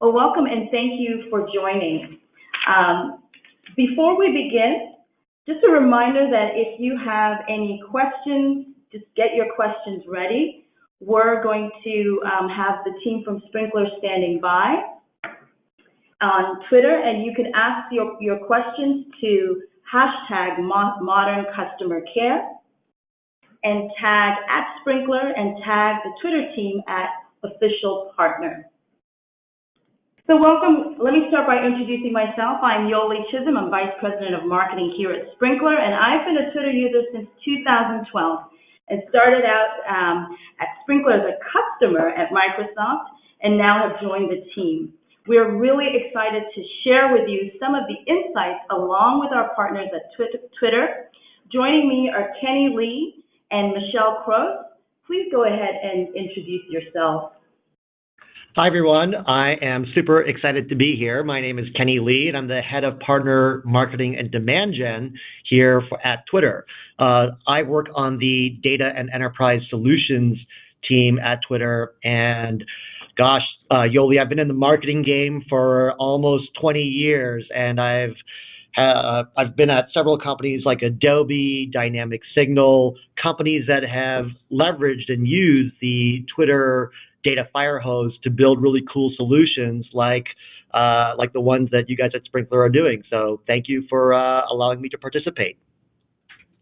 Well, welcome and thank you for joining. Before we begin, just a reminder that if you have any questions, just get your questions ready. We're going to have the team from Sprinklr standing by on Twitter, and you can ask your questions to hashtag Modern Customer Care and tag @Sprinklr and tag the Twitter team @Official Partner. So welcome. Let me start by introducing myself. I'm Yoli Chisholm. I'm Vice President of Marketing here at Sprinklr, and I've been a Twitter user since 2012 and started out at Sprinklr as a customer at Microsoft and now have joined the team. We're really excited to share with you some of the insights along with our partners at Twitter. Joining me are Kenny Lee and Michelle Cross. Please go ahead and introduce yourself. Hi, everyone. I am super excited to be here. My name is Kenny Lee, and I'm the head of partner marketing and demand gen here at Twitter. I work on the data and enterprise solutions team at Twitter. And gosh, Yoli, I've been in the marketing game for almost 20 years, and I've been at several companies like Adobe, Dynamic Signal, companies that have leveraged and used the Twitter data fire hose to build really cool solutions like the ones that you guys at Sprinklr are doing. So thank you for allowing me to participate.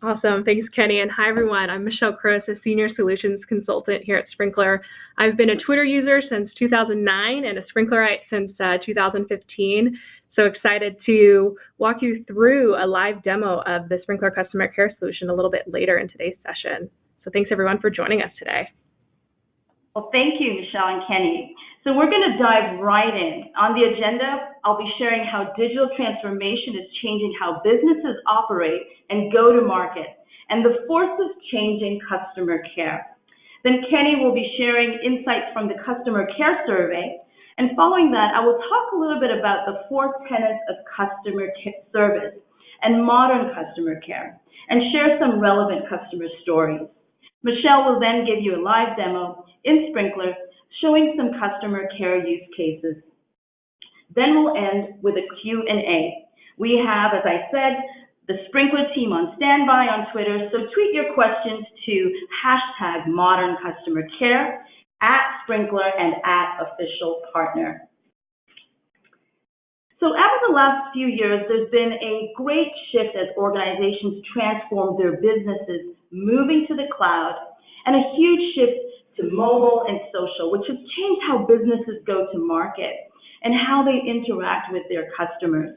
Awesome. Thanks, Kenny. And hi, everyone. I'm Michelle Cross, a Senior Solutions Consultant here at Sprinklr. I've been a Twitter user since 2009 and a Sprinklerite since 2015. So excited to walk you through a live demo of the Sprinklr Customer Care Solution a little bit later in today's session. So thanks, everyone, for joining us today. Well, thank you, Michelle and Kenny. So we're going to dive right in. On the agenda, I'll be sharing how digital transformation is changing how businesses operate and go to market, and the forces changing customer care. Then Kenny will be sharing insights from the customer care survey, and following that, I will talk a little bit about the 4 tenets of customer service and modern customer care, and share some relevant customer stories. Michelle will then give you a live demo in Sprinklr showing some customer care use cases. Then we'll end with a Q&A. We have, as I said, the Sprinklr team on standby on Twitter, so tweet your questions to hashtag Modern Customer Care, @Sprinklr, and @Official Partner. So over the last few years, there's been a great shift as organizations transform their businesses, moving to the cloud, and a huge shift to mobile and social, which has changed how businesses go to market and how they interact with their customers.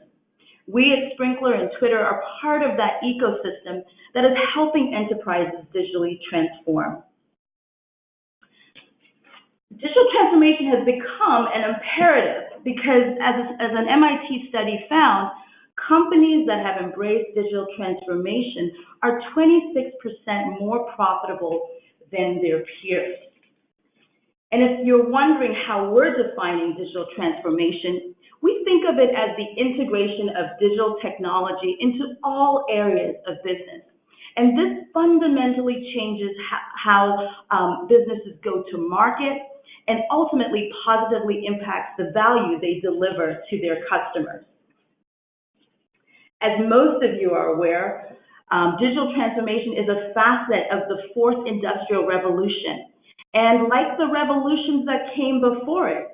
We at Sprinklr and Twitter are part of that ecosystem that is helping enterprises digitally transform. Digital transformation has become an imperative because, as an MIT study found, companies that have embraced digital transformation are 26% more profitable than their peers. And if you're wondering how we're defining digital transformation, we think of it as the integration of digital technology into all areas of business. And this fundamentally changes how businesses go to market and ultimately positively impacts the value they deliver to their customers. As most of you are aware, digital transformation is a facet of the 4th industrial revolution. And like the revolutions that came before it,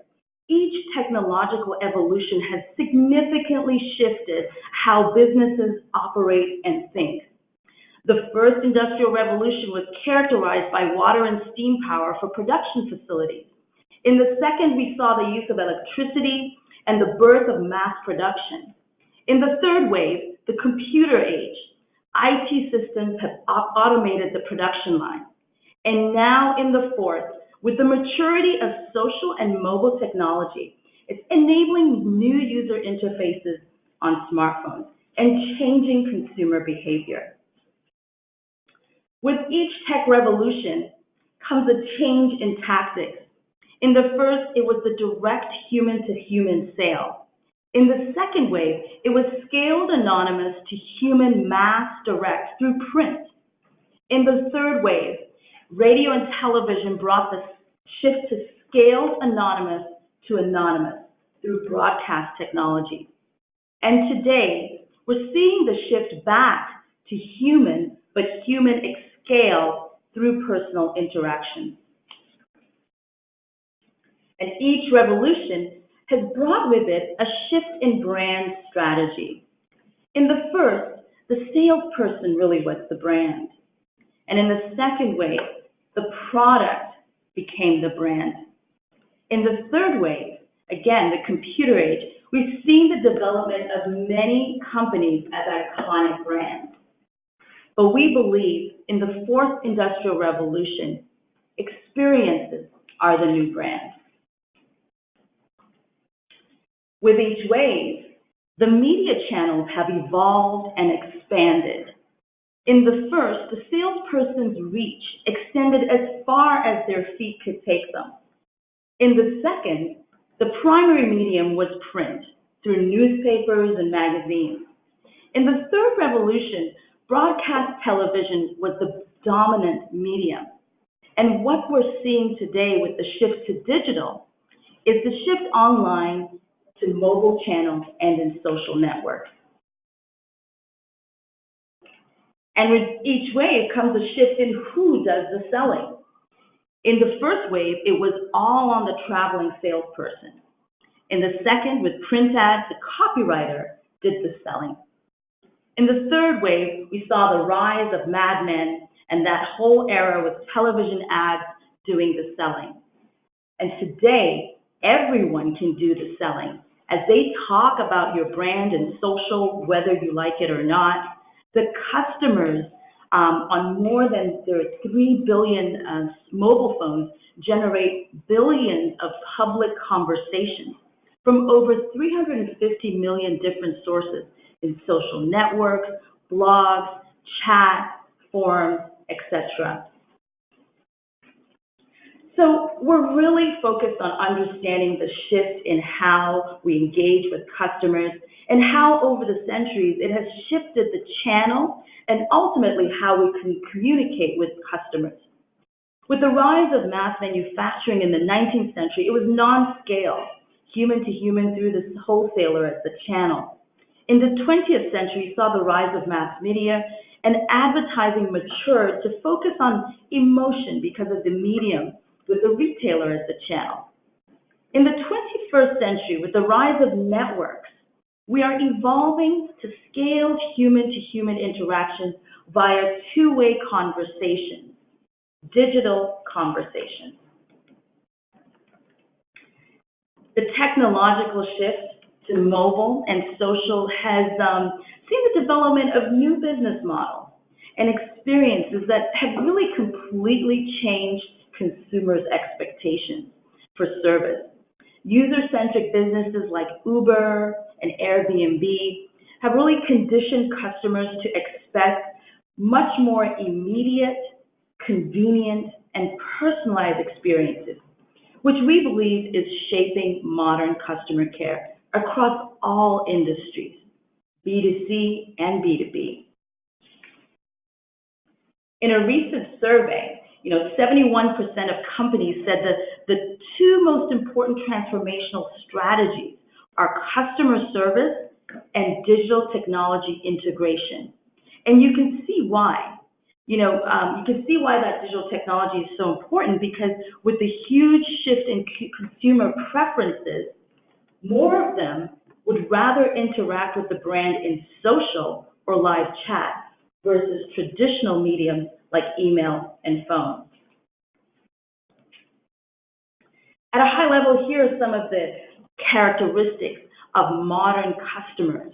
each technological evolution has significantly shifted how businesses operate and think. The first industrial revolution was characterized by water and steam power for production facilities. In the second, we saw the use of electricity and the birth of mass production. In the third wave, the computer age, IT systems have automated the production line. And now in the 4th, with the maturity of social and mobile technology, it's enabling new user interfaces on smartphones and changing consumer behavior. With each tech revolution comes a change in tactics. In the first, it was the direct human-to-human sale. In the second wave, it was scaled anonymous to human mass direct through print. In the third wave, radio and television brought the shift to scaled anonymous to anonymous. through broadcast technology. And today, we're seeing the shift back to human, but human at scale through personal interaction. And each revolution has brought with it a shift in brand strategy. In the first, the salesperson really was the brand. And in the second wave, the product became the brand. In the third wave, again, the computer age, we've seen the development of many companies as iconic brands. But we believe in the fourth industrial revolution, experiences are the new brand. With each wave, the media channels have evolved and expanded. In the first, the salesperson's reach extended as far as their feet could take them. In the second, the primary medium was print, through newspapers and magazines. In the third revolution, broadcast television was the dominant medium. And what we're seeing today with the shift to digital is the shift online to mobile channels and in social networks. And with each wave comes a shift in who does the selling. In the first wave, it was all on the traveling salesperson. In the second, with print ads, the copywriter did the selling. In the third wave, we saw the rise of Mad Men and that whole era with television ads doing the selling. And today, everyone can do the selling. As they talk about your brand in social, whether you like it or not, the customers on more than 3 billion mobile phones generate billions of public conversations from over 350 million different sources in social networks, blogs, chat, forums, etc. So we're really focused on understanding the shift in how we engage with customers and how over the centuries it has shifted the channel and ultimately how we can communicate with customers. With the rise of mass manufacturing in the 19th century, it was non-scale, human to human through the wholesaler as the channel. In the 20th century, we saw the rise of mass media and advertising matured to focus on emotion because of the medium with the retailer as the channel. In the 21st century, with the rise of networks, we are evolving to scaled human-to-human interactions via two-way conversations, digital conversations. The technological shift to mobile and social has seen the development of new business models and experiences that have really completely changed consumers' expectations for service. User-centric businesses like Uber and Airbnb have really conditioned customers to expect much more immediate, convenient, and personalized experiences, which we believe is shaping modern customer care across all industries, B2C and B2B. In a recent survey, 71% of companies said that the two most important transformational strategies are customer service and digital technology integration. And you can see why. You can see why that digital technology is so important, because with the huge shift in consumer preferences, more of them would rather interact with the brand in social or live chat versus traditional mediums like email and phone. At a high level, here are some of the characteristics of modern customers.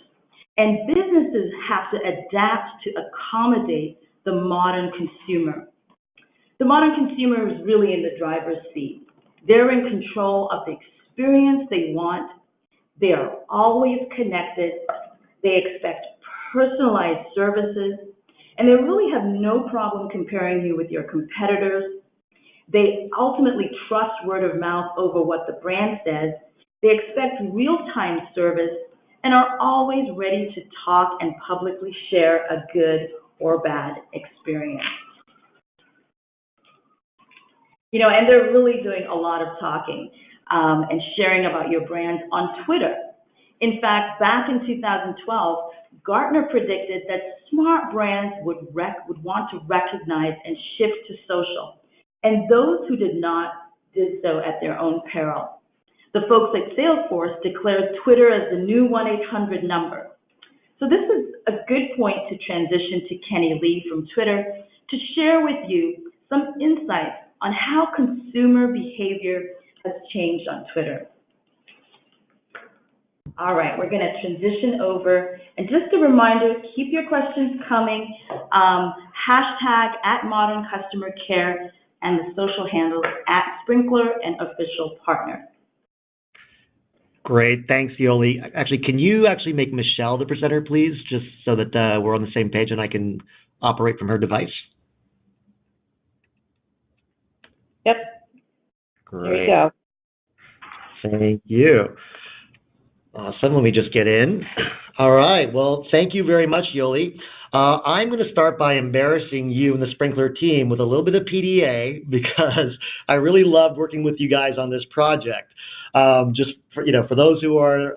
And businesses have to adapt to accommodate the modern consumer. The modern consumer is really in the driver's seat. They're in control of the experience they want. They are always connected. They expect personalized services. And they really have no problem comparing you with your competitors. They ultimately trust word of mouth over what the brand says. They expect real-time service and are always ready to talk and publicly share a good or bad experience. And they're really doing a lot of talking. and sharing about your brands on Twitter. In fact, back in 2012, Gartner predicted that smart brands would want to recognize and shift to social, and those who did not did so at their own peril. The folks at Salesforce declared Twitter as the new 1-800 number. So this is a good point to transition to Kenny Lee from Twitter to share with you some insights on how consumer behavior has changed on Twitter. All right, we're going to transition over. And just a reminder, keep your questions coming. Hashtag @ModernCustomerCare and the social handles @Sprinklr and official partner. Great, thanks, Yoli. Actually, can you actually make Michelle the presenter, please, just so that we're on the same page and I can operate from her device? Yep. Great. There you go. Thank you. Awesome. Let me just get in. All right. Well, thank you very much, Yoli. I'm going to start by embarrassing you and the Sprinklr team with a little bit of PDA because I really loved working with you guys on this project. Just for those who are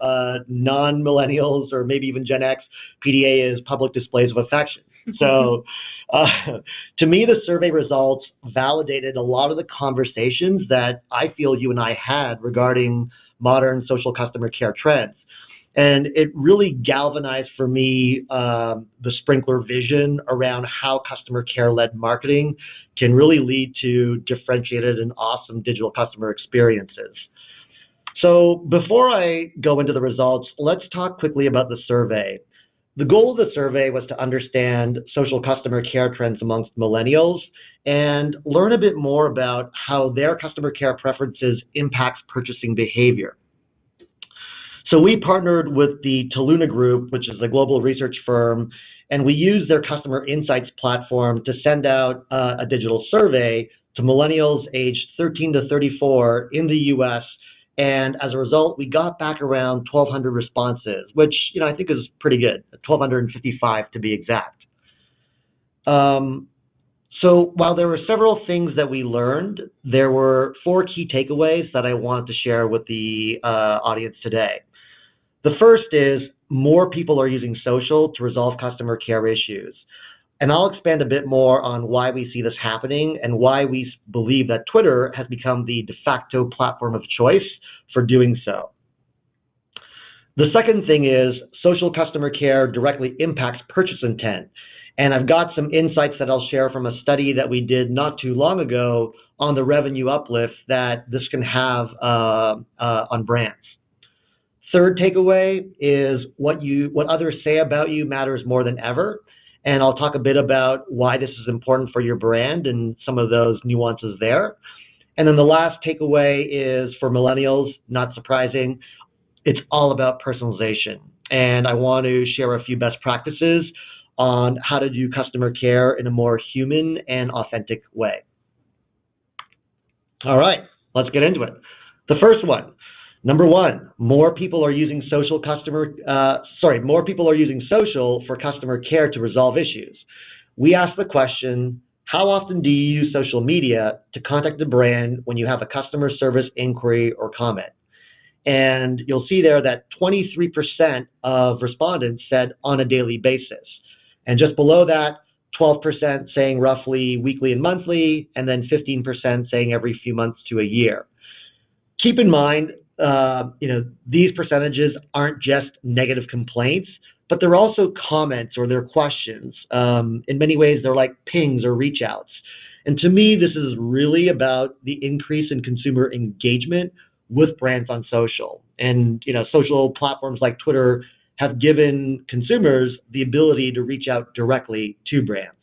non-millennials or maybe even Gen X, PDA is public displays of affection. So to me, the survey results validated a lot of the conversations that I feel you and I had regarding modern social customer care trends. And it really galvanized for me the Sprinklr vision around how customer care-led marketing can really lead to differentiated and awesome digital customer experiences. So before I go into the results, let's talk quickly about the survey. The goal of the survey was to understand social customer care trends amongst millennials and learn a bit more about how their customer care preferences impacts purchasing behavior. So we partnered with the Taluna Group, which is a global research firm, and we used their customer insights platform to send out a digital survey to millennials aged 13 to 34 in the US. And as a result, we got back around 1,200 responses, which I think is pretty good, 1,255 to be exact. So while there were several things that we learned, there were 4 key takeaways that I want to share with the audience today. The first is more people are using social to resolve customer care issues. And I'll expand a bit more on why we see this happening and why we believe that Twitter has become the de facto platform of choice for doing so. The second thing is social customer care directly impacts purchase intent. And I've got some insights that I'll share from a study that we did not too long ago on the revenue uplift that this can have on brands. Third takeaway is what others say about you matters more than ever. And I'll talk a bit about why this is important for your brand and some of those nuances there. And then the last takeaway is for millennials, not surprising, it's all about personalization. And I want to share a few best practices on how to do customer care in a more human and authentic way. All right, let's get into it. The first one. Number 1, more people are using social for customer care to resolve issues. We asked the question, how often do you use social media to contact the brand when you have a customer service inquiry or comment? And you'll see there that 23% of respondents said on a daily basis. And just below that, 12% saying roughly weekly and monthly, and then 15% saying every few months to a year. Keep in mind, these percentages aren't just negative complaints, but they're also comments or they're questions. In many ways, they're like pings or reach outs. And to me, this is really about the increase in consumer engagement with brands on social. And, social platforms like Twitter have given consumers the ability to reach out directly to brands.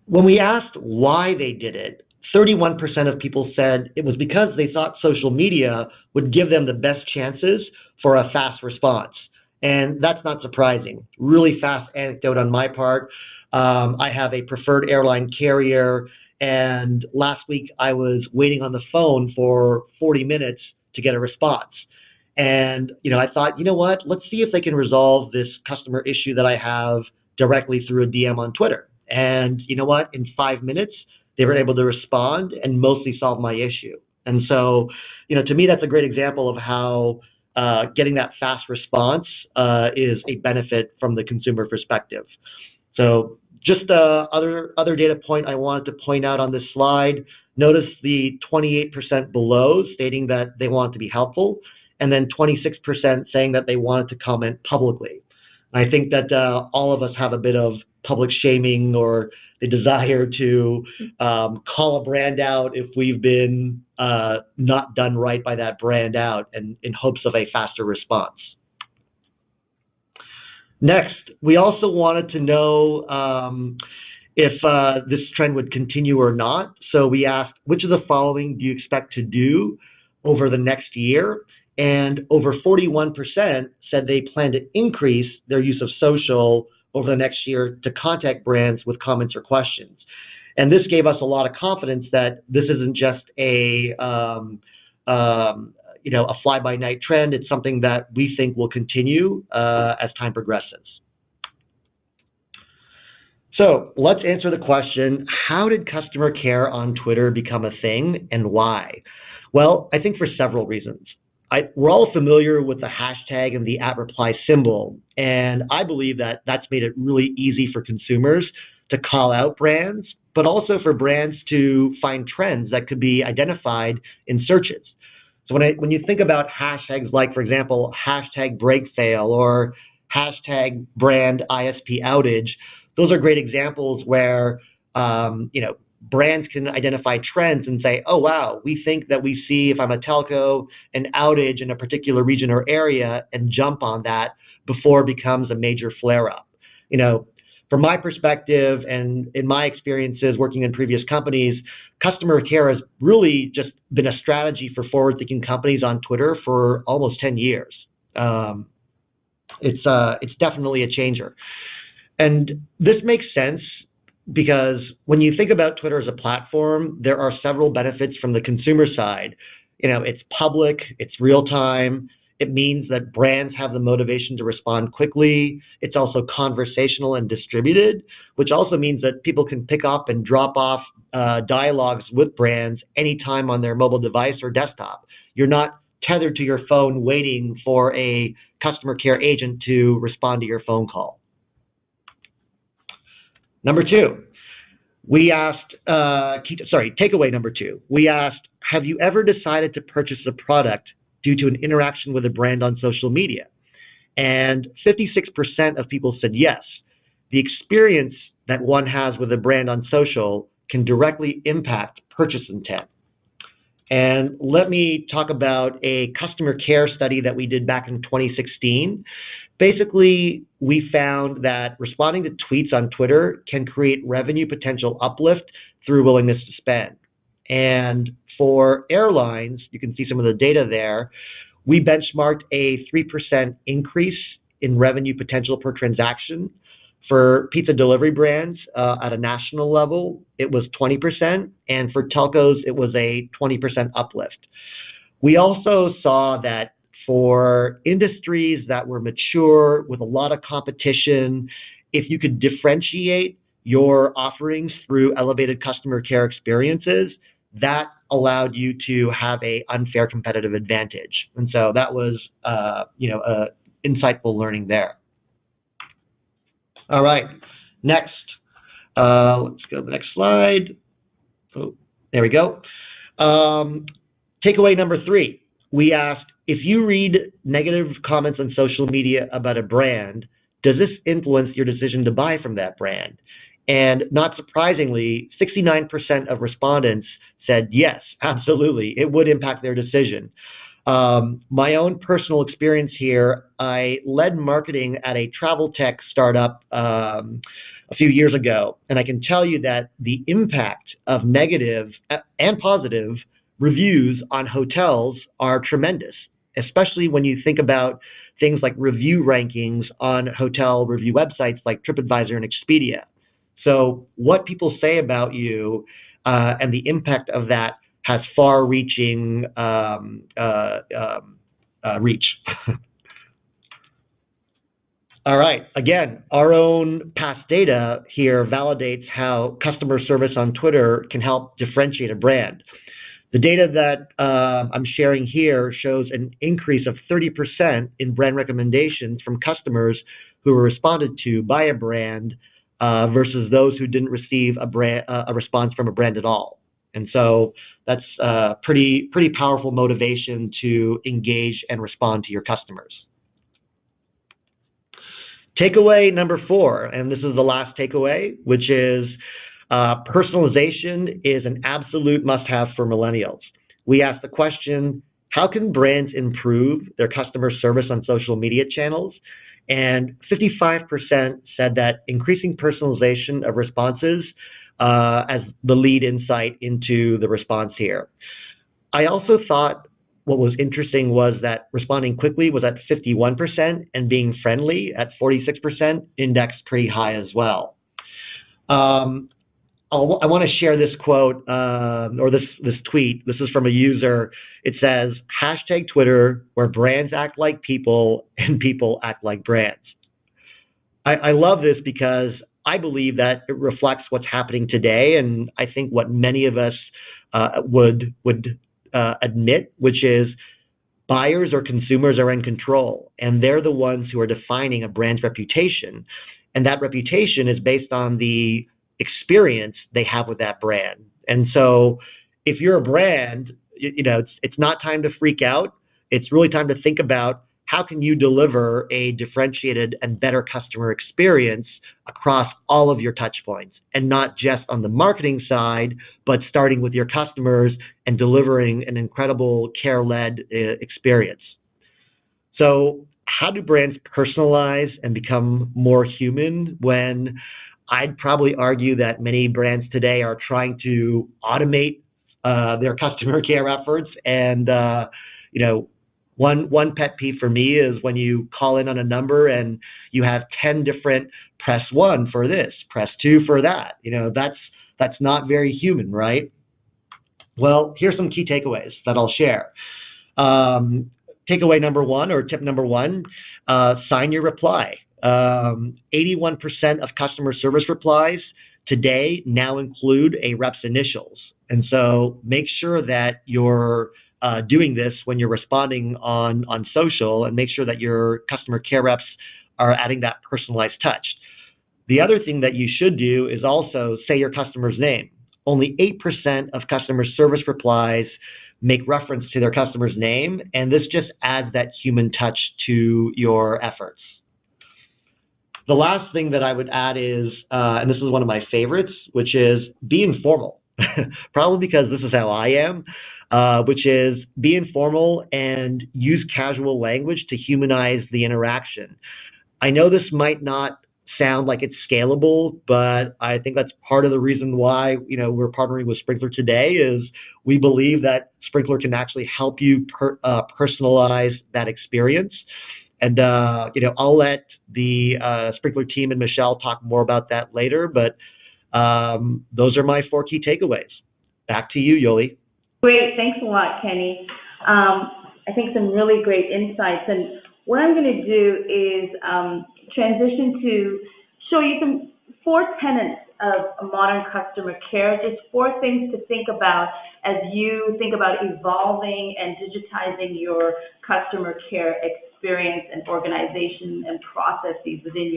When we asked why they did it, 31% of people said it was because they thought social media would give them the best chances for a fast response. And that's not surprising. Really fast anecdote on my part. I have a preferred airline carrier, and last week I was waiting on the phone for 40 minutes to get a response. And, I thought, what, let's see if they can resolve this customer issue that I have directly through a DM on Twitter. And you know what, in 5 minutes, they were able to respond and mostly solve my issue. And so, to me, that's a great example of how getting that fast response is a benefit from the consumer perspective. So just other data point I wanted to point out on this slide, notice the 28% below stating that they want to be helpful, and then 26% saying that they wanted to comment publicly. I think that all of us have a bit of public shaming or the desire to call a brand out if we've been not done right by that brand out, and in hopes of a faster response. Next, we also wanted to know if this trend would continue or not. So we asked, which of the following do you expect to do over the next year? And over 41% said they plan to increase their use of social over the next year to contact brands with comments or questions. And this gave us a lot of confidence that this isn't just a fly-by-night trend. It's something that we think will continue as time progresses. So let's answer the question, how did customer care on Twitter become a thing and why? Well, I think for several reasons. We're all familiar with the hashtag and the @reply symbol, and I believe that that's made it really easy for consumers to call out brands, but also for brands to find trends that could be identified in searches. So when you think about hashtags like, for example, hashtag break fail or hashtag brand ISP outage, those are great examples where brands can identify trends and say, oh, wow, we think that we see, if I'm a telco, an outage in a particular region or area, and jump on that before it becomes a major flare-up. From my perspective and in my experiences working in previous companies, customer care has really just been a strategy for forward-thinking companies on Twitter for almost 10 years. It's definitely a changer. And this makes sense because when you think about Twitter as a platform, there are several benefits from the consumer side. It's public, it's real time. It means that brands have the motivation to respond quickly. It's also conversational and distributed, which also means that people can pick up and drop off dialogues with brands anytime on their mobile device or desktop. You're not tethered to your phone waiting for a customer care agent to respond to your phone call. Number two, we asked, takeaway number two, we asked, have you ever decided to purchase a product due to an interaction with a brand on social media? And 56% of people said yes. The experience that one has with a brand on social can directly impact purchase intent. And let me talk about a customer care study that we did back in 2016. Basically, we found that responding to tweets on Twitter can create revenue potential uplift through willingness to spend. And for airlines, you can see some of the data there, we benchmarked a 3% increase in revenue potential per transaction. For pizza delivery brands at a national level, it was 20%, and for telcos, it was a 20% uplift. We also saw that for industries that were mature with a lot of competition, if you could differentiate your offerings through elevated customer care experiences, that allowed you to have an unfair competitive advantage. And so that was, insightful learning there. All right, next, let's go to the next slide. Oh, there we go. Takeaway number three, we asked, if you read negative comments on social media about a brand, does this influence your decision to buy from that brand? And not surprisingly, 69% of respondents said yes, absolutely, it would impact their decision. My own personal experience here, I led marketing at a travel tech startup a few years ago, and I can tell you that the impact of negative and positive reviews on hotels are tremendous, especially when you think about things like review rankings on hotel review websites like TripAdvisor and Expedia. So what people say about you and the impact of that has far-reaching reach. All right, again, our own past data here validates how customer service on Twitter can help differentiate a brand. The data that I'm sharing here shows an increase of 30% in brand recommendations from customers who were responded to by a brand versus those who didn't receive a response from a brand at all. And so that's pretty powerful motivation to engage and respond to your customers. Takeaway number 4, and this is the last takeaway, which is personalization is an absolute must-have for millennials. We asked the question, how can brands improve their customer service on social media channels? And 55% said that increasing personalization of responses as the lead insight into the response here. I also thought what was interesting was that responding quickly was at 51% and being friendly at 46% indexed pretty high as well. I want to share this quote or this tweet. This is from a user. It says, #Twitter, where brands act like people and people act like brands. I love this because I believe that it reflects what's happening today, and I think what many of us would admit, which is buyers or consumers are in control, and they're the ones who are defining a brand's reputation, and that reputation is based on the experience they have with that brand. And so if you're a brand, it's not time to freak out. It's really time to think about how can you deliver a differentiated and better customer experience across all of your touch points, and not just on the marketing side, but starting with your customers and delivering an incredible care-led experience. So how do brands personalize and become more human when I'd probably argue that many brands today are trying to automate their customer care efforts? And one pet peeve for me is when you call in on a number and you have 10 different press 1 for this, press 2 for that. That's not very human, right? Well, here's some key takeaways that I'll share. Takeaway number 1, or tip number 1, sign your reply. 81% of customer service replies today now include a rep's initials. And so make sure that you're doing this when you're responding on social, and make sure that your customer care reps are adding that personalized touch. The other thing that you should do is also say your customer's name. Only 8% of customer service replies make reference to their customer's name, and this just adds that human touch to your efforts. The last thing that I would add is, and this is one of my favorites, which is be informal. Probably because this is how I am, which is be informal and use casual language to humanize the interaction. I know this might not sound like it's scalable, but I think that's part of the reason why we're partnering with Sprinklr today. Is we believe that Sprinklr can actually help you personalize that experience. And I'll let the Sprinklr team and Michelle talk more about that later, but those are my 4 key takeaways. Back to you, Yoli. Great, thanks a lot, Kenny. I think some really great insights. And what I'm going to do is transition to show you some 4 tenets of modern customer care, just 4 things to think about as you think about evolving and digitizing your customer care experience and organization and processes within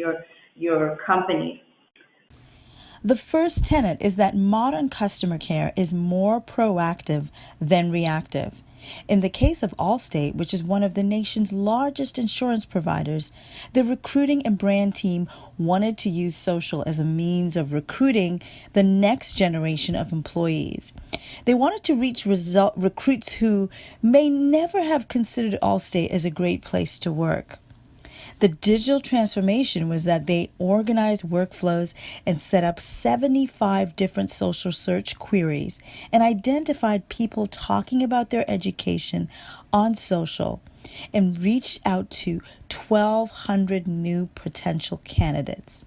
your company. The first tenet is that modern customer care is more proactive than reactive. In the case of Allstate, which is one of the nation's largest insurance providers, the recruiting and brand team wanted to use social as a means of recruiting the next generation of employees. They wanted to reach recruits who may never have considered Allstate as a great place to work. The digital transformation was that they organized workflows and set up 75 different social search queries and identified people talking about their education on social and reached out to 1,200 new potential candidates.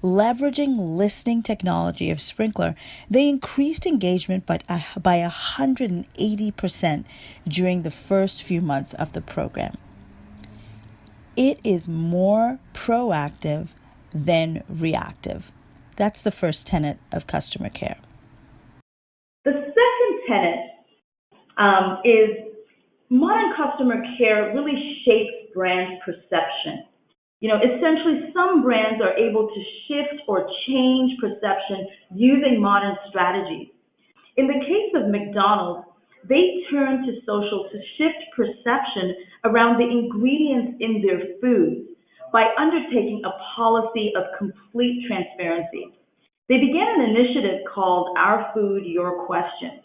Leveraging listening technology of Sprinklr, they increased engagement by 180% during the first few months of the program. It is more proactive than reactive. That's the first tenet of customer care. The second tenet is modern customer care really shapes brand perception. Essentially, some brands are able to shift or change perception using modern strategies. In the case of McDonald's, they turned to social to shift perception around the ingredients in their foods by undertaking a policy of complete transparency. They began an initiative called Our Food, Your Question,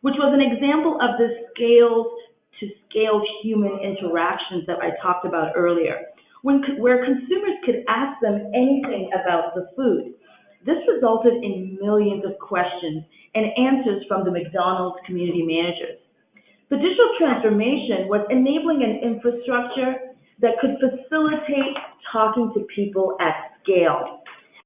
which was an example of the scaled human interactions that I talked about earlier, where consumers could ask them anything about the food. This resulted in millions of questions and answers from the McDonald's community managers. The digital transformation was enabling an infrastructure that could facilitate talking to people at scale.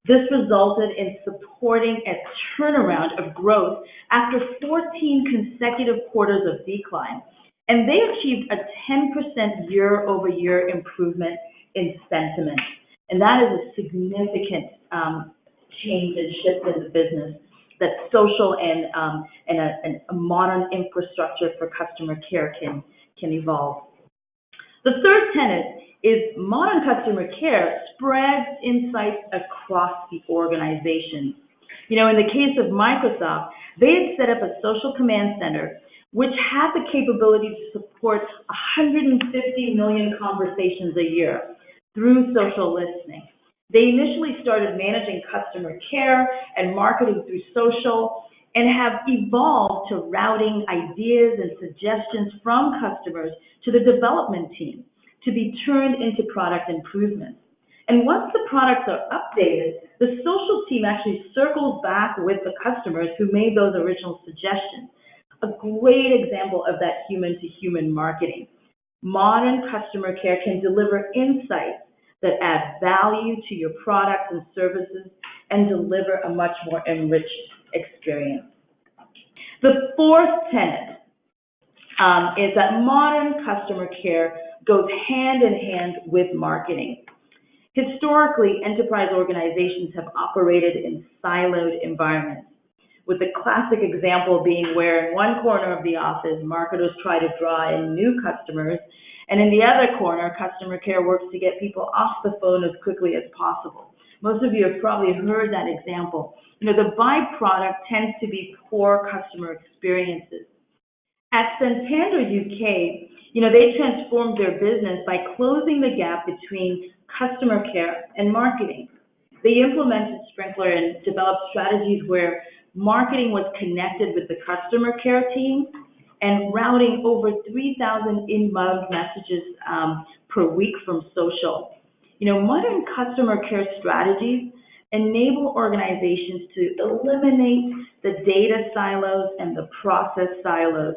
This resulted in supporting a turnaround of growth after 14 consecutive quarters of decline, and they achieved a 10% year-over-year improvement in sentiment. And that is a significant change and shift in the business that social and a modern infrastructure for customer care can evolve. The third tenet is modern customer care spreads insights across the organization. In the case of Microsoft, they had set up a social command center which had the capability to support 150 million conversations a year through social listening. They initially started managing customer care and marketing through social and have evolved to routing ideas and suggestions from customers to the development team to be turned into product improvements. And once the products are updated, the social team actually circles back with the customers who made those original suggestions. A great example of that human-to-human marketing. Modern customer care can deliver insights that add value to your products and services and deliver a much more enriched experience. The fourth tenet is that modern customer care goes hand in hand with marketing. Historically, enterprise organizations have operated in siloed environments, with the classic example being where in one corner of the office, marketers try to draw in new customers, and in the other corner, customer care works to get people off the phone as quickly as possible. Most of you have probably heard that example. The byproduct tends to be poor customer experiences. At Santander UK, they transformed their business by closing the gap between customer care and marketing. They implemented Sprinklr and developed strategies where marketing was connected with the customer care team and routing over 3,000 inbound messages per week from social. Modern customer care strategies enable organizations to eliminate the data silos and the process silos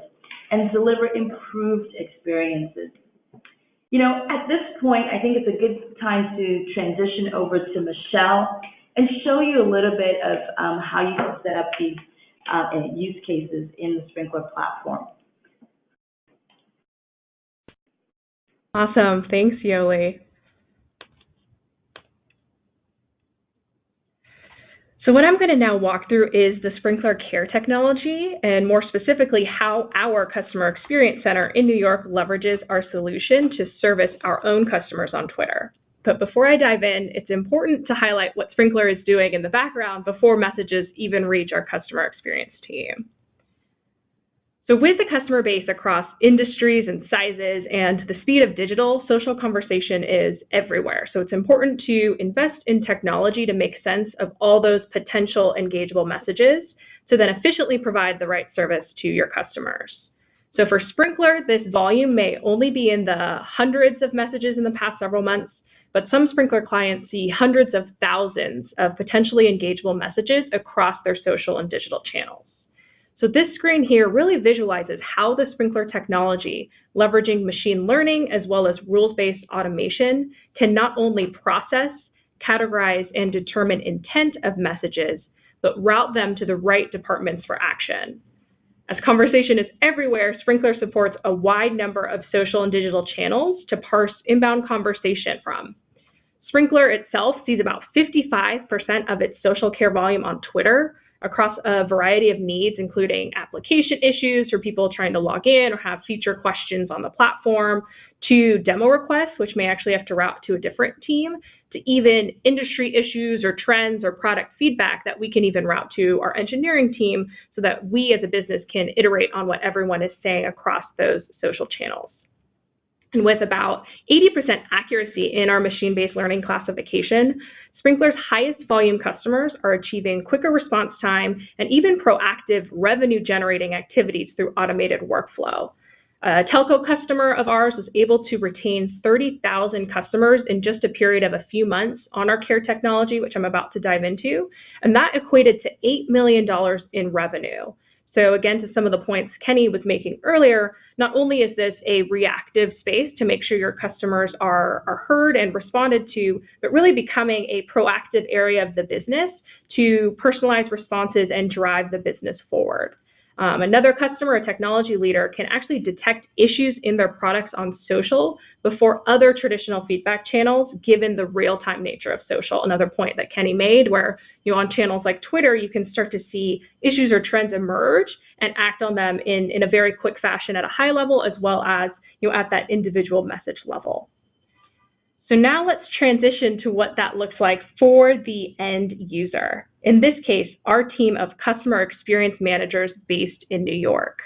and deliver improved experiences. At this point, I think it's a good time to transition over to Michelle and show you a little bit of how you can set up these use cases in the Sprinklr platform. Awesome. Thanks, Yoli. So what I'm going to now walk through is the Sprinklr Care technology, and more specifically, how our Customer Experience Center in New York leverages our solution to service our own customers on Twitter. But before I dive in, it's important to highlight what Sprinklr is doing in the background before messages even reach our customer experience team. So with the customer base across industries and sizes and the speed of digital, social conversation is everywhere. So it's important to invest in technology to make sense of all those potential engageable messages to then efficiently provide the right service to your customers. So for Sprinklr, this volume may only be in the hundreds of messages in the past several months, but some Sprinklr clients see hundreds of thousands of potentially engageable messages across their social and digital channels. So this screen here really visualizes how the Sprinklr technology, leveraging machine learning as well as rules-based automation, can not only process, categorize, and determine intent of messages, but route them to the right departments for action. As conversation is everywhere, Sprinklr supports a wide number of social and digital channels to parse inbound conversation from. Sprinklr itself sees about 55% of its social care volume on Twitter, across a variety of needs, including application issues for people trying to log in or have feature questions on the platform, to demo requests, which may actually have to route to a different team, to even industry issues or trends or product feedback that we can even route to our engineering team so that we as a business can iterate on what everyone is saying across those social channels. And with about 80% accuracy in our machine-based learning classification, Sprinklr's highest volume customers are achieving quicker response time and even proactive revenue-generating activities through automated workflow. A telco customer of ours was able to retain 30,000 customers in just a period of a few months on our care technology, which I'm about to dive into, and that equated to $8 million in revenue. So again, to some of the points Kenny was making earlier, not only is this a reactive space to make sure your customers are heard and responded to, but really becoming a proactive area of the business to personalize responses and drive the business forward. Another customer, a technology leader, can actually detect issues in their products on social before other traditional feedback channels, given the real-time nature of social. Another point that Kenny made, where on channels like Twitter, you can start to see issues or trends emerge and act on them in a very quick fashion at a high level, as well as at that individual message level. So now let's transition to what that looks like for the end user. In this case, our team of customer experience managers based in New York.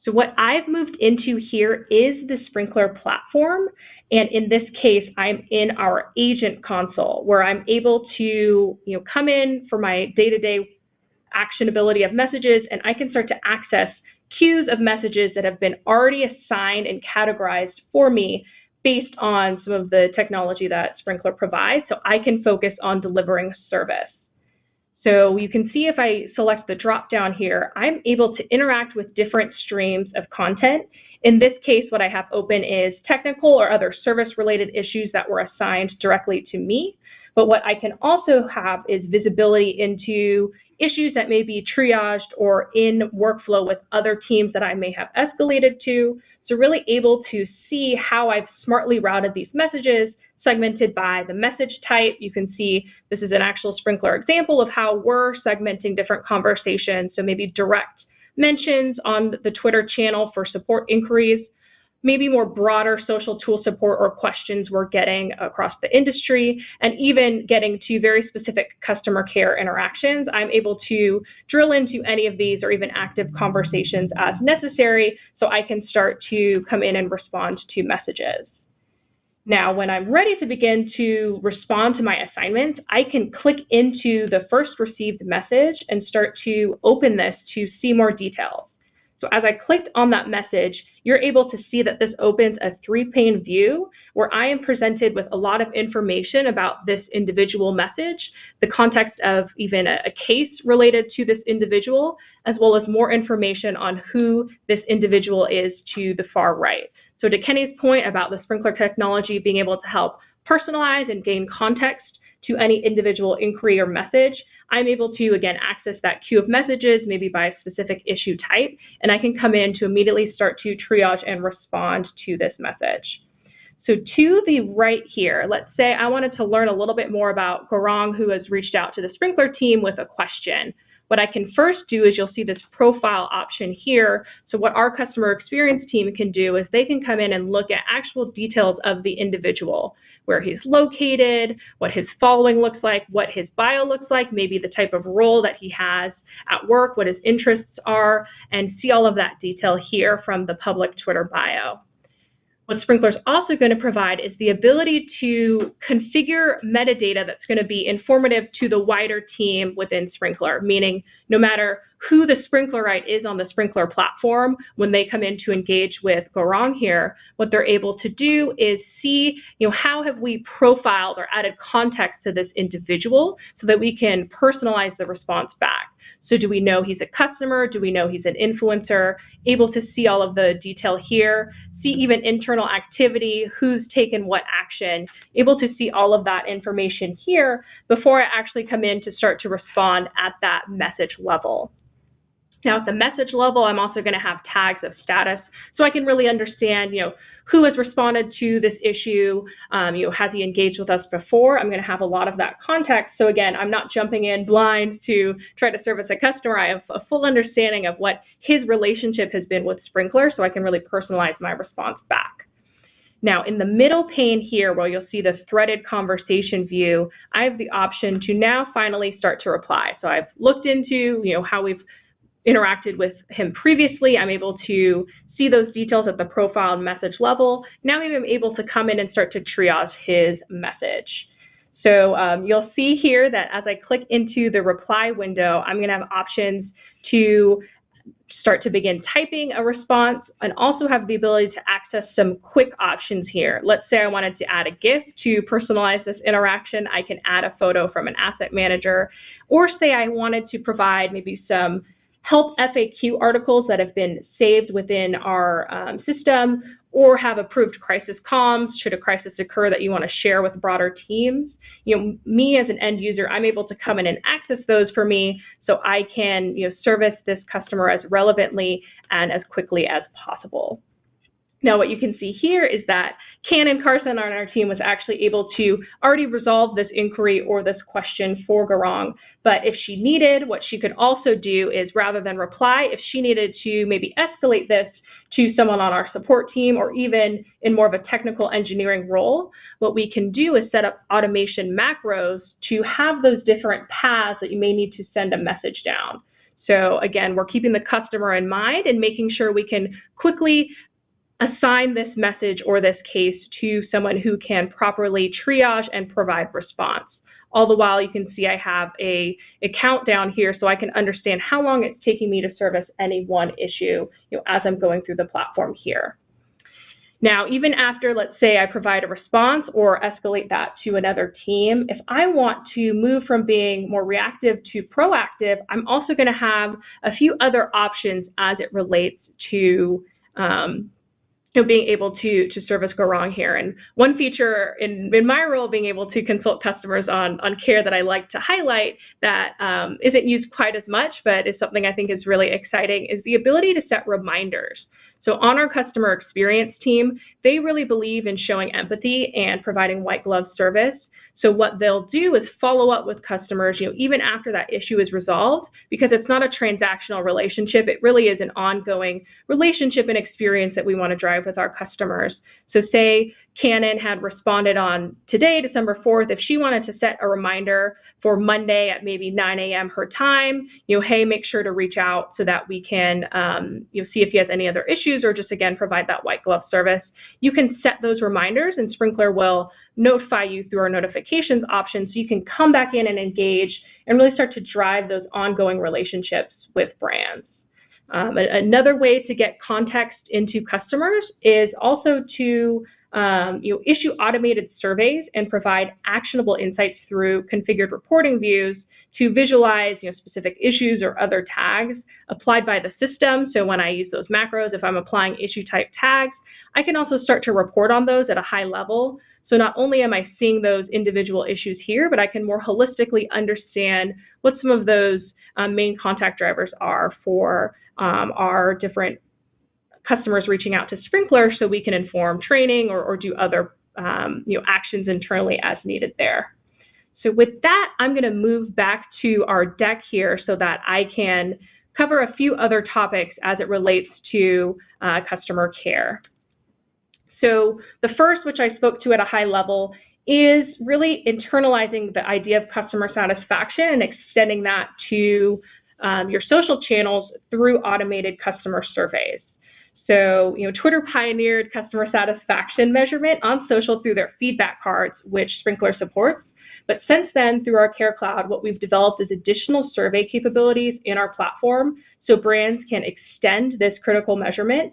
So what I've moved into here is the Sprinklr platform. And in this case, I'm in our agent console where I'm able to come in for my day-to-day actionability of messages, and I can start to access queues of messages that have been already assigned and categorized for me based on some of the technology that Sprinklr provides, so I can focus on delivering service. So you can see if I select the drop-down here, I'm able to interact with different streams of content. In this case, what I have open is technical or other service-related issues that were assigned directly to me. But what I can also have is visibility into issues that may be triaged or in workflow with other teams that I may have escalated to. So really able to see how I've smartly routed these messages, segmented by the message type. You can see this is an actual Sprinklr example of how we're segmenting different conversations. So maybe direct mentions on the Twitter channel for support inquiries, maybe more broader social tool support or questions we're getting across the industry, and even getting to very specific customer care interactions. I'm able to drill into any of these or even active conversations as necessary so I can start to come in and respond to messages. Now, when I'm ready to begin to respond to my assignments, I can click into the first received message and start to open this to see more details. So as I clicked on that message, you're able to see that this opens a 3-pane view where I am presented with a lot of information about this individual message, the context of even a case related to this individual, as well as more information on who this individual is to the far right. So to Kenny's point about the Sprinklr technology being able to help personalize and gain context to any individual inquiry or message, I'm able to, again, access that queue of messages, maybe by a specific issue type, and I can come in to immediately start to triage and respond to this message. So to the right here, let's say I wanted to learn a little bit more about Gaurang, who has reached out to the Sprinklr team with a question. What I can first do is you'll see this profile option here. So what our customer experience team can do is they can come in and look at actual details of the individual, where he's located, what his following looks like, what his bio looks like, maybe the type of role that he has at work, what his interests are, and see all of that detail here from the public Twitter bio. What Sprinklr is also going to provide is the ability to configure metadata that's going to be informative to the wider team within Sprinklr, meaning no matter who the Sprinklerite is on the Sprinklr platform, when they come in to engage with Gaurang here, what they're able to do is see, how have we profiled or added context to this individual so that we can personalize the response back. So do we know he's a customer? Do we know he's an influencer? Able to see all of the detail here, see even internal activity, who's taken what action, able to see all of that information here before I actually come in to start to respond at that message level. Now at the message level, I'm also going to have tags of status, so I can really understand, who has responded to this issue, has he engaged with us before? I'm going to have a lot of that context. So again, I'm not jumping in blind to try to service a customer. I have a full understanding of what his relationship has been with Sprinklr, so I can really personalize my response back. Now, in the middle pane here, where you'll see the threaded conversation view, I have the option to now finally start to reply. So I've looked into, how we've interacted with him previously. I'm able to see those details at the profile and message level. Now I'm able to come in and start to triage his message. So you'll see here that as I click into the reply window, I'm going to have options to start to begin typing a response and also have the ability to access some quick options here. Let's say I wanted to add a GIF to personalize this interaction. I can add a photo from an asset manager, or say I wanted to provide maybe some help FAQ articles that have been saved within our system, or have approved crisis comms should a crisis occur that you want to share with broader teams. Me as an end user, I'm able to come in and access those for me so I can service this customer as relevantly and as quickly as possible. Now, what you can see here is that Canon Carson on our team was actually able to already resolve this inquiry or this question for Garang. But if she needed, what she could also do is, rather than reply, if she needed to maybe escalate this to someone on our support team, or even in more of a technical engineering role, what we can do is set up automation macros to have those different paths that you may need to send a message down. So again, we're keeping the customer in mind and making sure we can quickly assign this message or this case to someone who can properly triage and provide response. All the while, you can see I have a countdown here so I can understand how long it's taking me to service any one issue as I'm going through the platform here. Now, even after, let's say, I provide a response or escalate that to another team, if I want to move from being more reactive to proactive, I'm also going to have a few other options as it relates to being able to service Garang here. And one feature in my role, being able to consult customers on care that I like to highlight that isn't used quite as much, but is something I think is really exciting, is the ability to set reminders. So on our customer experience team, they really believe in showing empathy and providing white glove service. So what they'll do is follow up with customers, even after that issue is resolved, because it's not a transactional relationship. It really is an ongoing relationship and experience that we want to drive with our customers. So say Canon had responded on today, December 4th, if she wanted to set a reminder for Monday at maybe 9 a.m. her time, hey, make sure to reach out so that we can see if he has any other issues, or just, again, provide that white glove service. You can set those reminders, and Sprinklr will notify you through our notifications option, so you can come back in and engage and really start to drive those ongoing relationships with brands. Another way to get context into customers is also to issue automated surveys and provide actionable insights through configured reporting views to visualize specific issues or other tags applied by the system. So when I use those macros, if I'm applying issue type tags, I can also start to report on those at a high level. So not only am I seeing those individual issues here, but I can more holistically understand what some of those main contact drivers are for our different customers reaching out to Sprinklr, so we can inform training or do other actions internally as needed there. So with that, I'm going to move back to our deck here so that I can cover a few other topics as it relates to customer care. So the first, which I spoke to at a high level, is really internalizing the idea of customer satisfaction and extending that to your social channels through automated customer surveys. So, Twitter pioneered customer satisfaction measurement on social through their feedback cards, which Sprinklr supports. But since then, through our Care Cloud, what we've developed is additional survey capabilities in our platform, so brands can extend this critical measurement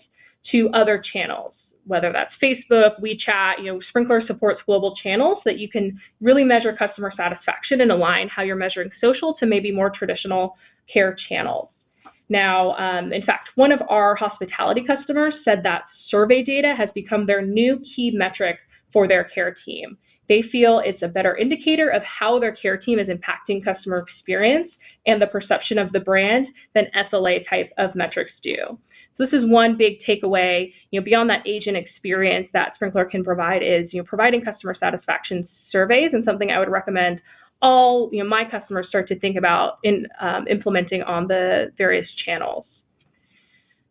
to other channels, whether that's Facebook, WeChat. Sprinklr supports global channels so that you can really measure customer satisfaction and align how you're measuring social to maybe more traditional care channels. Now, in fact, one of our hospitality customers said that survey data has become their new key metric for their care team. They feel it's a better indicator of how their care team is impacting customer experience and the perception of the brand than SLA type of metrics do. So this is one big takeaway, beyond that agent experience that Sprinklr can provide is, providing customer satisfaction surveys, and something I would recommend all, my customers start to think about in implementing on the various channels.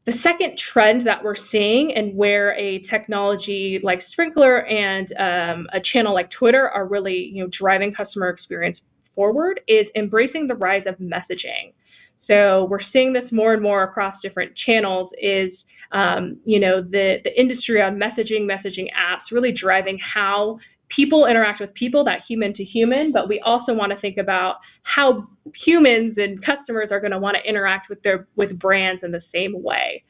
The second trend that we're seeing, and where a technology like Sprinklr and a channel like Twitter are really, driving customer experience forward, is embracing the rise of messaging. So we're seeing this more and more across different channels, is the industry on messaging apps really driving how people interact with people, that human to human, but we also want to think about how humans and customers are going to want to interact with brands in the same way.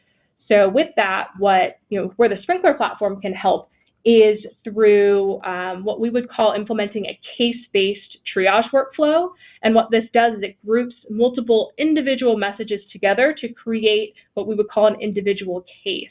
So with that, where the Sprinklr platform can help is through what we would call implementing a case-based triage workflow. And what this does is it groups multiple individual messages together to create what we would call an individual case.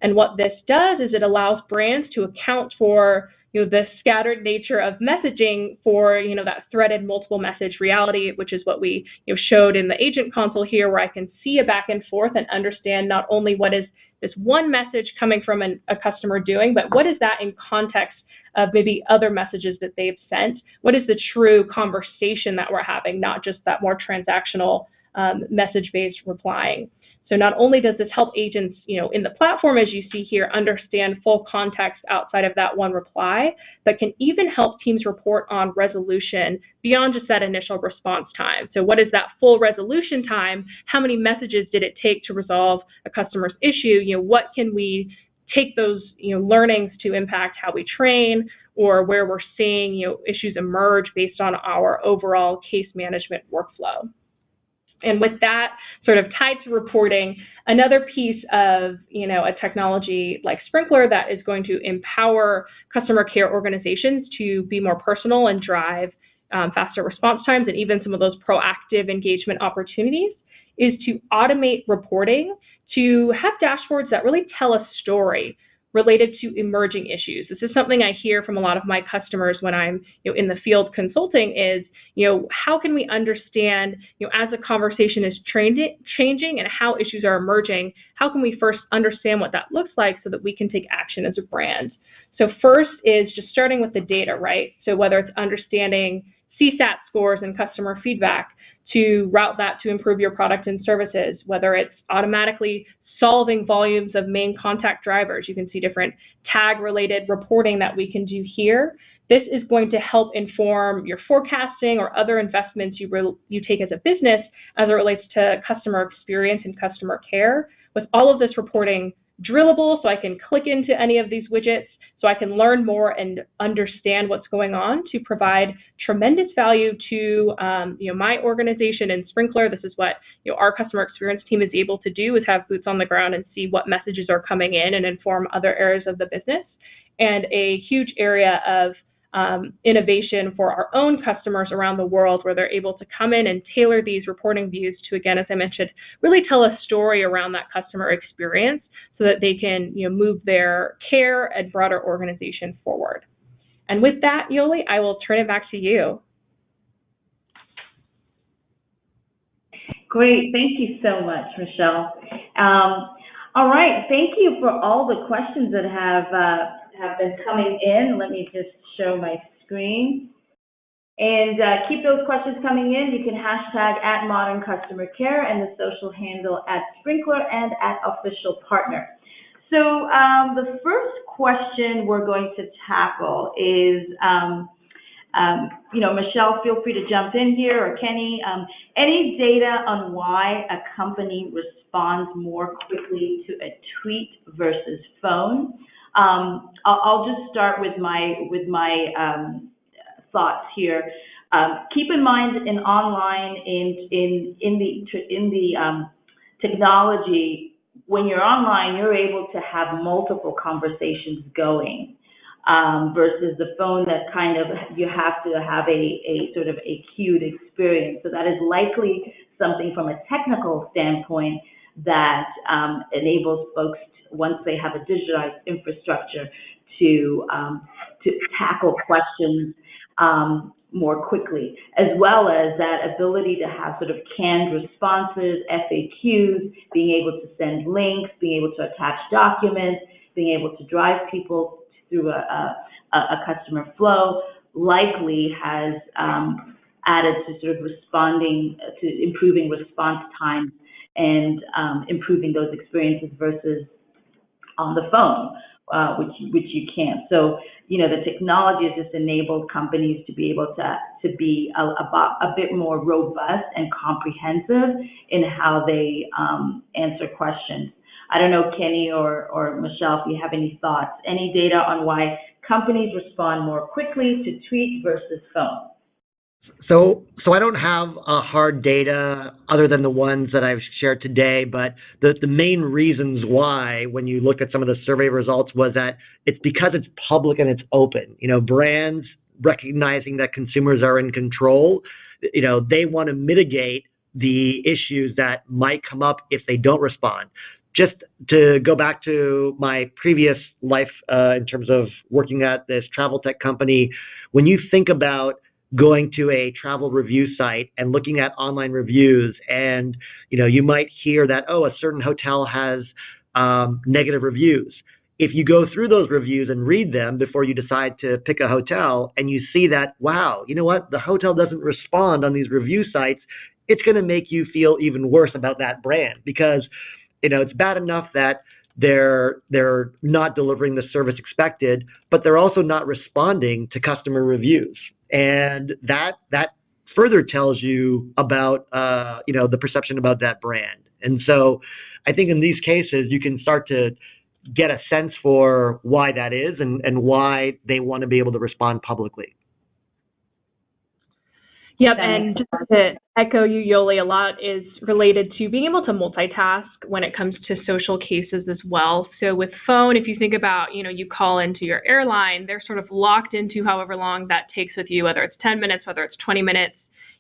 And what this does is it allows brands to account for the scattered nature of messaging for that threaded multiple message reality, which is what we showed in the agent console here, where I can see a back and forth and understand not only what is this one message coming from a customer doing, but what is that in context of maybe other messages that they've sent? What is the true conversation that we're having, not just that more transactional message-based replying? So not only does this help agents, in the platform, as you see here, understand full context outside of that one reply, but can even help teams report on resolution beyond just that initial response time. So what is that full resolution time? How many messages did it take to resolve a customer's issue? What can we take those, learnings to impact how we train, or where we're seeing, issues emerge based on our overall case management workflow? And with that sort of tied to reporting, another piece of, a technology like Sprinklr that is going to empower customer care organizations to be more personal and drive faster response times, and even some of those proactive engagement opportunities, is to automate reporting, to have dashboards that really tell a story related to emerging issues. This is something I hear from a lot of my customers when I'm in the field consulting is, how can we understand, as a conversation is changing and how issues are emerging, how can we first understand what that looks like so that we can take action as a brand? So first is just starting with the data, right? So whether it's understanding CSAT scores and customer feedback, to route that to improve your product and services, whether it's automatically solving volumes of main contact drivers. You can see different tag-related reporting that we can do here. This is going to help inform your forecasting or other investments you take as a business as it relates to customer experience and customer care. With all of this reporting drillable, so I can click into any of these widgets, so I can learn more and understand what's going on to provide tremendous value to my organization and Sprinklr. This is what our customer experience team is able to do, is have boots on the ground and see what messages are coming in and inform other areas of the business. And a huge area of innovation for our own customers around the world, where they're able to come in and tailor these reporting views to, again, as I mentioned, really tell a story around that customer experience so that they can move their care and broader organization forward. And with that, Yoli, I will turn it back to you. Great. Thank you so much, Michelle. All right. Thank you for all the questions that have been coming in. Let me just show my screen. And keep those questions coming in. You can hashtag @ModernCustomerCare and the social handle @Sprinklr and @OfficialPartner. So the first question we're going to tackle is, Michelle, feel free to jump in here, or Kenny. Any data on why a company responds more quickly to a tweet versus phone? I'll just start with my thoughts here. Keep in mind, in online, in the technology, when you're online, you're able to have multiple conversations going, versus the phone that kind of, you have to have a sort of a queued experience. So that is likely something from a technical standpoint that enables folks, once they have a digitized infrastructure, to tackle questions more quickly, as well as that ability to have sort of canned responses, FAQs, being able to send links, being able to attach documents, being able to drive people through a customer flow, likely has added to sort of responding to improving response times and improving those experiences versus on the phone, which you can't. So, the technology has just enabled companies to be able to be a bit more robust and comprehensive in how they answer questions. I don't know, Kenny or Michelle, if you have any thoughts, any data on why companies respond more quickly to tweet versus phone? So I don't have hard data other than the ones that I've shared today, but the main reasons why, when you look at some of the survey results, was that it's because it's public and it's open. Brands recognizing that consumers are in control, they want to mitigate the issues that might come up if they don't respond. Just to go back to my previous life in terms of working at this travel tech company, when you think about going to a travel review site and looking at online reviews, and you might hear that, oh, a certain hotel has negative reviews. If you go through those reviews and read them before you decide to pick a hotel, and you see that, wow, you know what, the hotel doesn't respond on these review sites, it's going to make you feel even worse about that brand, because it's bad enough that they're not delivering the service expected, but they're also not responding to customer reviews. And that further tells you about the perception about that brand. And so I think in these cases you can start to get a sense for why that is and why they want to be able to respond publicly. Yep, and just to echo you, Yoli, a lot is related to being able to multitask when it comes to social cases as well. So with phone, if you think about, you call into your airline, they're sort of locked into however long that takes with you, whether it's 10 minutes, whether it's 20 minutes.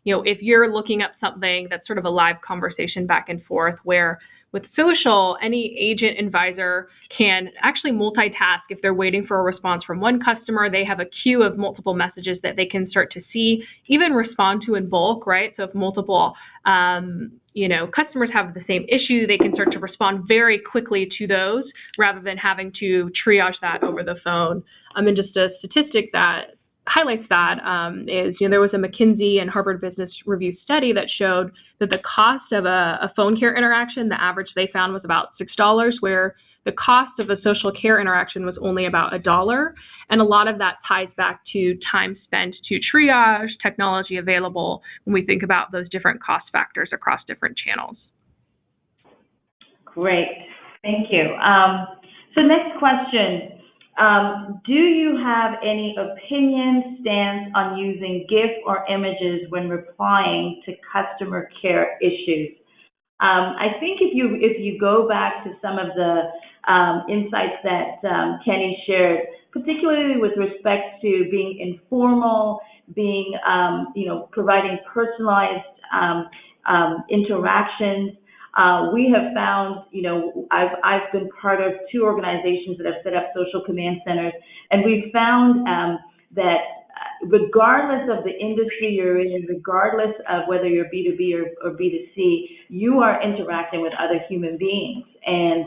If you're looking up something that's sort of a live conversation back and forth, where with social, any agent advisor can actually multitask. If they're waiting for a response from one customer, they have a queue of multiple messages that they can start to see, even respond to in bulk, right? So if multiple, customers have the same issue, they can start to respond very quickly to those rather than having to triage that over the phone. And just a statistic that highlights that is, there was a McKinsey and Harvard Business Review study that showed that the cost of a phone care interaction, the average they found was about $6, where the cost of a social care interaction was only about $1. And a lot of that ties back to time spent to triage, technology available, when we think about those different cost factors across different channels. Great, thank you. So next question. Do you have any opinion, stance on using GIF or images when replying to customer care issues? I think if you go back to some of the insights that Kenny shared, particularly with respect to being informal, being providing personalized interactions. We have found, I've been part of 2 organizations that have set up social command centers, and we've found that regardless of the industry you're in, regardless of whether you're B2B or B2C, you are interacting with other human beings and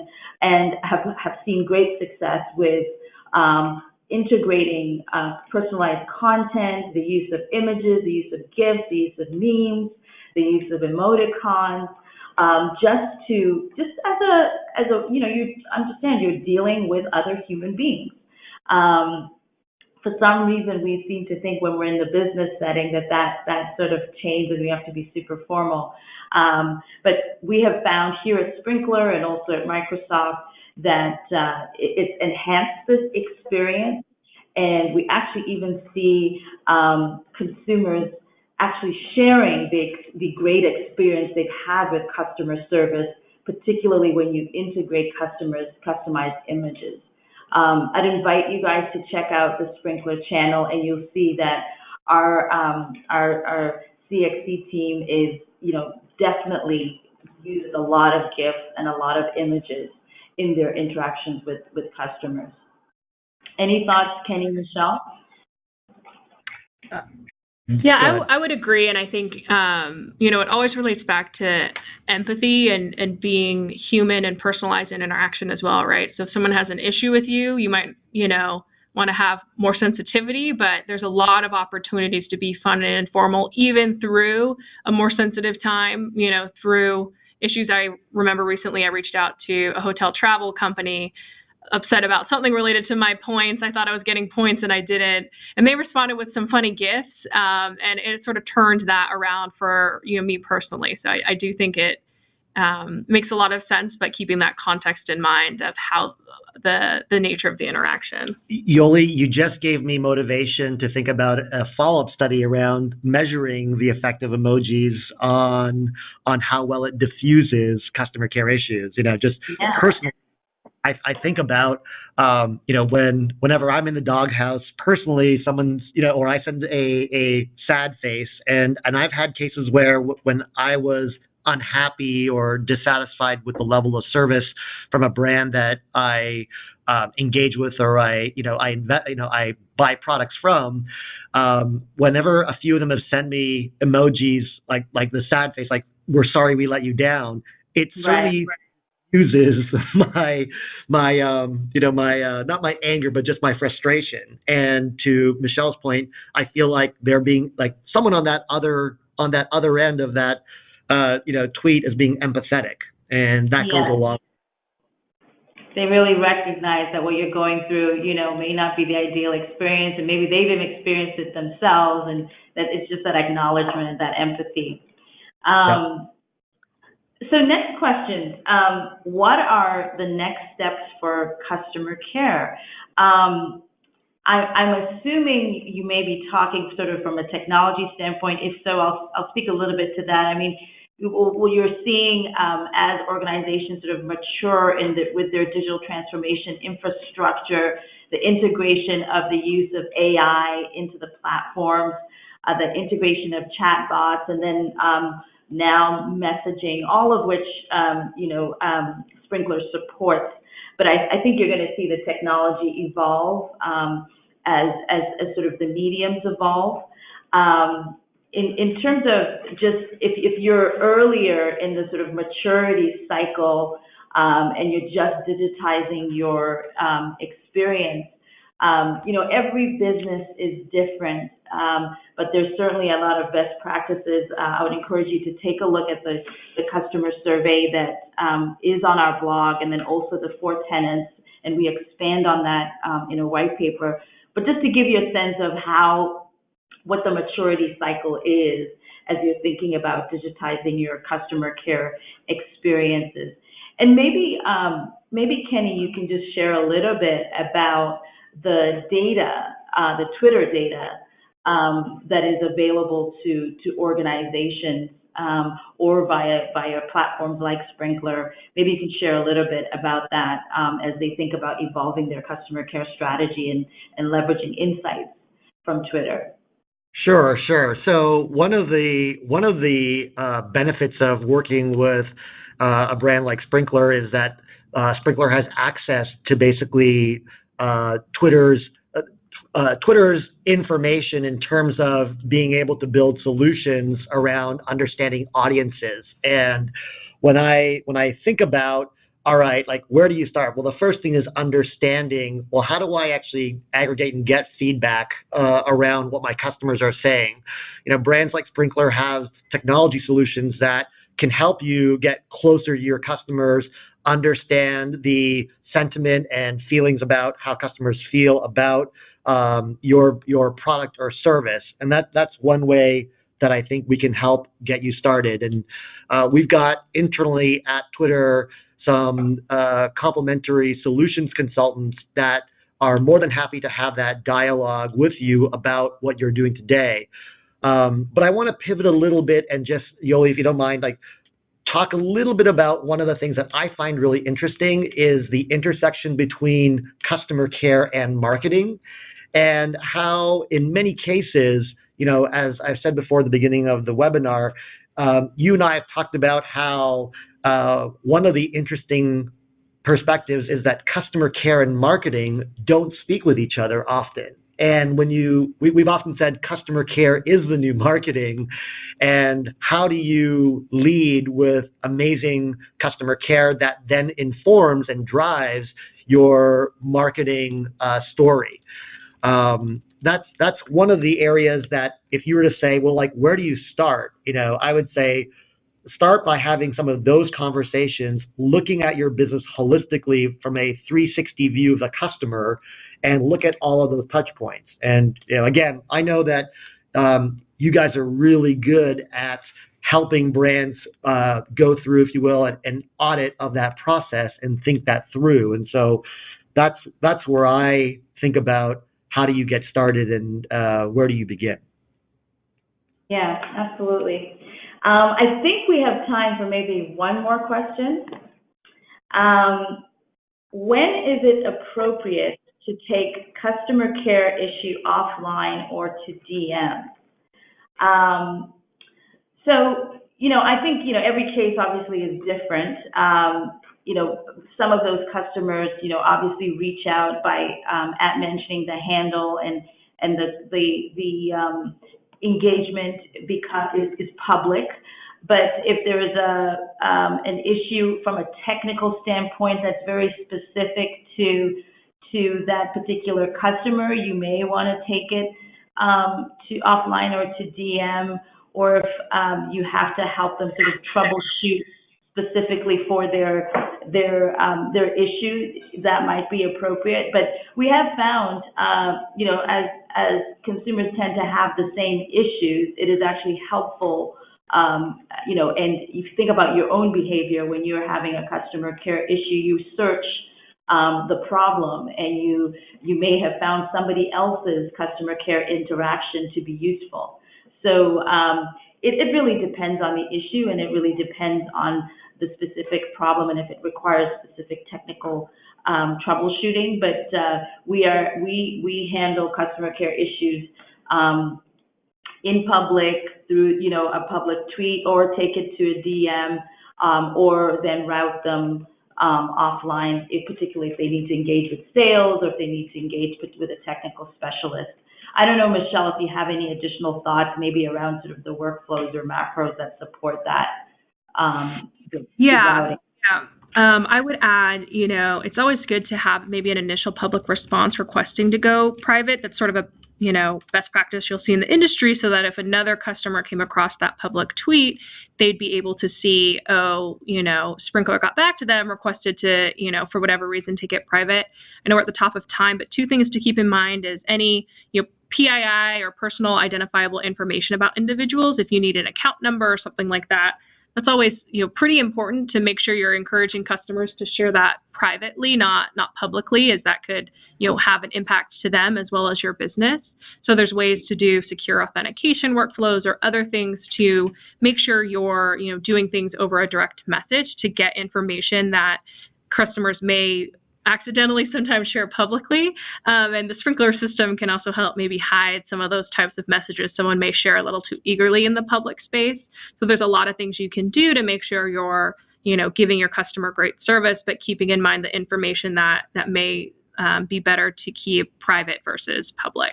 have seen great success with integrating personalized content, the use of images, the use of GIFs, the use of memes, the use of emoticons. Just as a you understand you're dealing with other human beings. For some reason, we seem to think when we're in the business setting that sort of changes. We have to be super formal. But we have found here at Sprinklr and also at Microsoft that it's enhanced this experience, and we actually even see consumers actually sharing the great experience they've had with customer service, particularly when you integrate customized images. I'd invite you guys to check out the Sprinklr channel, and you'll see that our CXC team is, definitely uses a lot of GIFs and a lot of images in their interactions with customers. Any thoughts, Kenny, Michelle? Yeah, I would agree. And I think, it always relates back to empathy and being human and personalized in interaction as well, right? So if someone has an issue with you, you might, want to have more sensitivity, but there's a lot of opportunities to be fun and informal, even through a more sensitive time, through issues. I remember recently I reached out to a hotel travel company upset about something related to my points. I thought I was getting points and I didn't. And they responded with some funny gifts. And it sort of turned that around for, me personally. So I do think it makes a lot of sense, but keeping that context in mind of how the nature of the interaction. Yoli, you just gave me motivation to think about a follow-up study around measuring the effect of emojis on how well it diffuses customer care issues. Personally, I think about, whenever I'm in the doghouse, personally, someone's, or I send a sad face, and I've had cases where when I was unhappy or dissatisfied with the level of service from a brand that I engage with, or I buy products from, whenever a few of them have sent me emojis like the sad face, like "we're sorry we let you down," it certainly uses my not my anger, but just my frustration. And to Michelle's point, I feel like they're being like someone on that other end of that tweet is being empathetic, and that goes along. They really recognize that what you're going through, may not be the ideal experience, and maybe they've even experienced it themselves, and that it's just that acknowledgement and that empathy. So next question, what are the next steps for customer care? I'm assuming you may be talking sort of from a technology standpoint. If so, I'll speak a little bit to that. I mean, what you're seeing as organizations sort of mature with their digital transformation infrastructure, the integration of the use of AI into the platforms, the integration of chatbots, and then now messaging, all of which Sprinklr supports. But I think you're going to see the technology evolve as sort of the mediums evolve. In terms of just if you're earlier in the sort of maturity cycle and you're just digitizing your experience, every business is different, but there's certainly a lot of best practices. I would encourage you to take a look at the customer survey that is on our blog, and then also the 4 tenets, and we expand on that in a white paper. But just to give you a sense of what the maturity cycle is as you're thinking about digitizing your customer care experiences. And maybe Kenny, you can just share a little bit about the data, the Twitter data that is available to organizations or via platforms like Sprinklr. Maybe you can share a little bit about that as they think about evolving their customer care strategy and leveraging insights from Twitter. Sure. So one of the benefits of working with a brand like Sprinklr is that Sprinklr has access to basically Twitter's information in terms of being able to build solutions around understanding audiences. And when I think about, all right, like where do you start? Well, the first thing is understanding, well, how do I actually aggregate and get feedback around what my customers are saying? Brands like Sprinklr have technology solutions that can help you get closer to your customers, understand the sentiment and feelings about how customers feel about your product or service. And that's one way that I think we can help get you started. And we've got internally at Twitter some complementary solutions consultants that are more than happy to have that dialogue with you about what you're doing today. But I want to pivot a little bit and just, Yoli, if you don't mind, talk a little bit about one of the things that I find really interesting is the intersection between customer care and marketing, and how in many cases, as I said before at the beginning of the webinar, you and I have talked about how one of the interesting perspectives is that customer care and marketing don't speak with each other often. And we've often said customer care is the new marketing. And how do you lead with amazing customer care that then informs and drives your marketing story? That's one of the areas that if you were to say, well, like, where do you start? I would say start by having some of those conversations, looking at your business holistically from a 360 view of the customer, and look at all of those touch points. And again, I know that you guys are really good at helping brands go through, if you will, an audit of that process and think that through. And so that's where I think about how do you get started and where do you begin? Yeah, absolutely. I think we have time for maybe one more question. When is it appropriate to take customer care issue offline or to DM? So, I think, every case obviously is different. Some of those customers, obviously reach out by at mentioning the handle and the engagement is public. But if there is an issue from a technical standpoint that's very specific to that particular customer, you may want to take it to offline or to DM, or if you have to help them sort of troubleshoot specifically for their issue, that might be appropriate. But we have found, as consumers tend to have the same issues, it is actually helpful, and you think about your own behavior when you're having a customer care issue, you search the problem, and you may have found somebody else's customer care interaction to be useful. So it really depends on the issue, and it really depends on the specific problem and if it requires specific technical troubleshooting. But we handle customer care issues in public through a public tweet, or take it to a DM, or then route them offline, particularly if they need to engage with sales or if they need to engage with a technical specialist. I don't know, Michelle, if you have any additional thoughts maybe around sort of the workflows or macros that support that. Yeah. I would add, it's always good to have maybe an initial public response requesting to go private. That's sort of a, best practice you'll see in the industry, so that if another customer came across that public tweet, they'd be able to see, Sprinklr got back to them, requested to, for whatever reason, take it private. I know we're at the top of time, but two things to keep in mind is any, PII or personal identifiable information about individuals. If you need an account number or something like that, that's always, pretty important to make sure you're encouraging customers to share that privately, not publicly, as that could, have an impact to them as well as your business. So there's ways to do secure authentication workflows or other things to make sure you're, doing things over a direct message to get information that customers may accidentally sometimes share publicly. And the Sprinklr system can also help maybe hide some of those types of messages someone may share a little too eagerly in the public space. So there's a lot of things you can do to make sure you're, giving your customer great service, but keeping in mind the information that may be better to keep private versus public.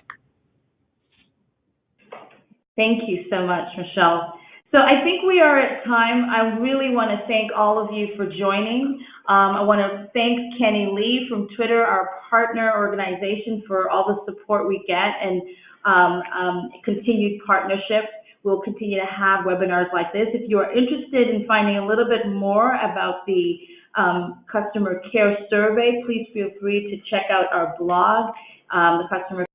Thank you so much, Michelle. So I think we are at time. I really want to thank all of you for joining. I want to thank Kenny Lee from Twitter, our partner organization, for all the support we get and continued partnership. We'll continue to have webinars like this. If you are interested in finding a little bit more about the customer care survey, please feel free to check out our blog, the customer